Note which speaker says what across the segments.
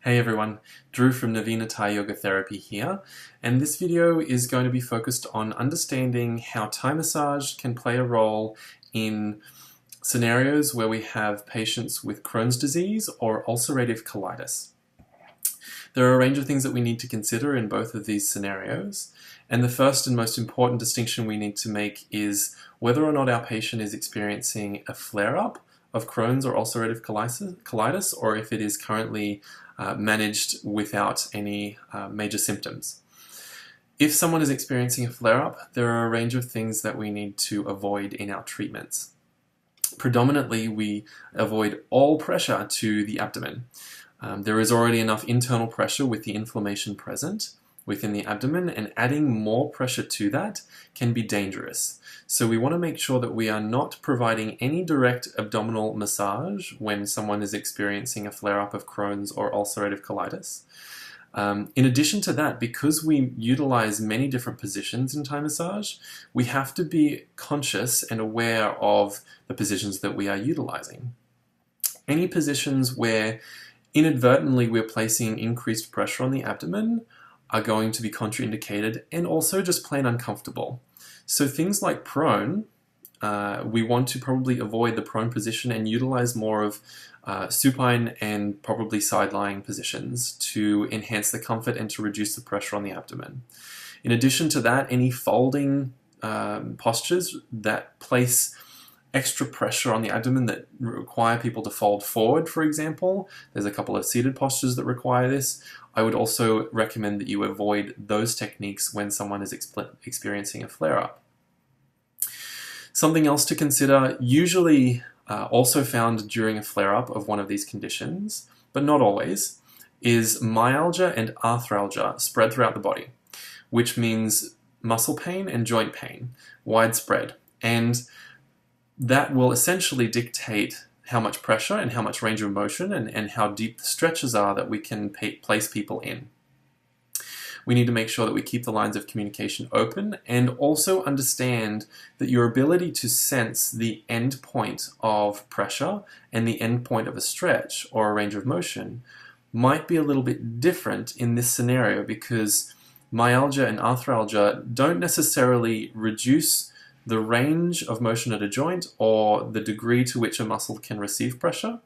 Speaker 1: Hey everyone, Drew from Navina Thai Yoga Therapy here, and this video is going to be focused on understanding how Thai massage can play a role in scenarios where we have patients with Crohn's disease or ulcerative colitis. There are a range of things that we need to consider in both of these scenarios, and the first and most important distinction we need to make is whether or not our patient is experiencing a flare-up of Crohn's or ulcerative colitis, or if it is currently managed without any major symptoms. If someone is experiencing a flare-up, there are a range of things that we need to avoid in our treatments. Predominantly, we avoid all pressure to the abdomen. There is already enough internal pressure with the inflammation present within the abdomen, and adding more pressure to that can be dangerous. So we want to make sure that we are not providing any direct abdominal massage when someone is experiencing a flare-up of Crohn's or ulcerative colitis. In addition to that, because we utilize many different positions in Thai massage, we have to be conscious and aware of the positions that we are utilizing. Any positions where inadvertently we're placing increased pressure on the abdomen are going to be contraindicated and also just plain uncomfortable. So things like prone, we want to probably avoid the prone position and utilize more of supine and probably side-lying positions to enhance the comfort and to reduce the pressure on the abdomen. In addition to that, any folding postures that place extra pressure on the abdomen that require people to fold forward, for example. There's a couple of seated postures that require this. I would also recommend that you avoid those techniques when someone is experiencing a flare-up. Something else to consider, usually also found during a flare-up of one of these conditions, but not always, is myalgia and arthralgia spread throughout the body, which means muscle pain and joint pain, widespread. And that will essentially dictate how much pressure and how much range of motion and how deep the stretches are that we can place people in. We need to make sure that we keep the lines of communication open and also understand that your ability to sense the end point of pressure and the end point of a stretch or a range of motion might be a little bit different in this scenario, because myalgia and arthralgia don't necessarily reduce the range of motion at a joint or the degree to which a muscle can receive pressure.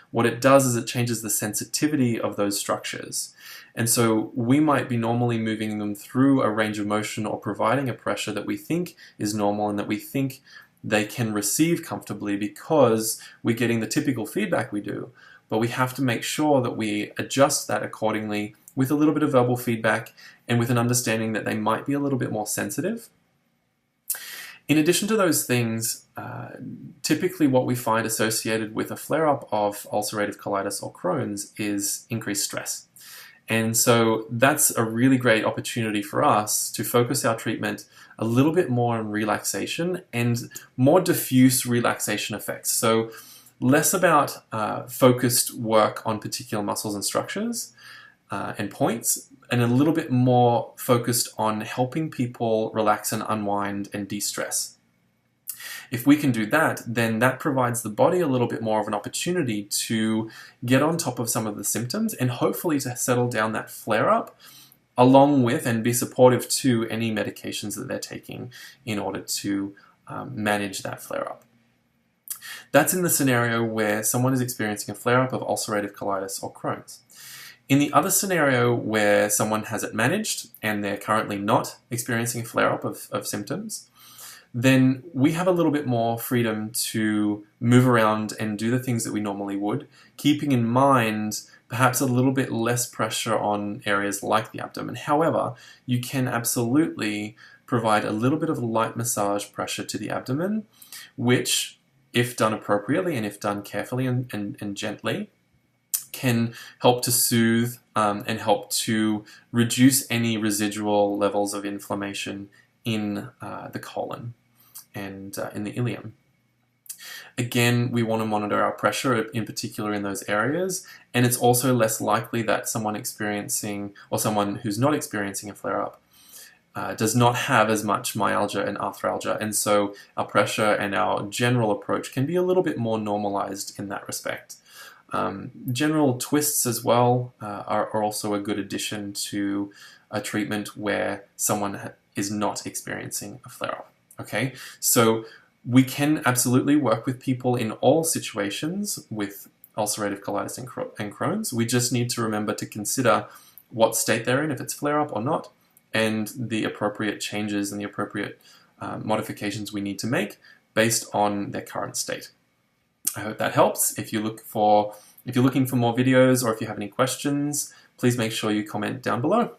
Speaker 1: What it does is it changes the sensitivity of those structures. And so we might be normally moving them through a range of motion or providing a pressure that we think is normal and that we think they can receive comfortably because we're getting the typical feedback we do. But we have to make sure that we adjust that accordingly with a little bit of verbal feedback and with an understanding that they might be a little bit more sensitive. In addition to those things, typically what we find associated with a flare-up of ulcerative colitis or Crohn's is increased stress. And so that's a really great opportunity for us to focus our treatment a little bit more on relaxation and more diffuse relaxation effects. So less about focused work on particular muscles and structures and points, and a little bit more focused on helping people relax and unwind and de-stress. If we can do that, then that provides the body a little bit more of an opportunity to get on top of some of the symptoms and hopefully to settle down that flare-up, along with and be supportive to any medications that they're taking in order to manage that flare-up. That's in the scenario where someone is experiencing a flare-up of ulcerative colitis or Crohn's. In the other scenario where someone has it managed and they're currently not experiencing a flare-up of symptoms, then we have a little bit more freedom to move around and do the things that we normally would, keeping in mind perhaps a little bit less pressure on areas like the abdomen. However, you can absolutely provide a little bit of light massage pressure to the abdomen, which, if done appropriately and if done carefully and gently, can help to soothe and help to reduce any residual levels of inflammation in the colon and in the ileum. Again, we want to monitor our pressure, in particular in those areas, and it's also less likely that someone experiencing or someone who's not experiencing a flare-up does not have as much myalgia and arthralgia, and so our pressure and our general approach can be a little bit more normalized in that respect. General twists as well are also a good addition to a treatment where someone is not experiencing a flare-up. Okay, so we can absolutely work with people in all situations with ulcerative colitis and Crohn's. We just need to remember to consider what state they're in, if it's flare-up or not, and the appropriate changes and the appropriate modifications we need to make based on their current state. I hope that helps. If you're looking for more videos or if you have any questions, please make sure you comment down below.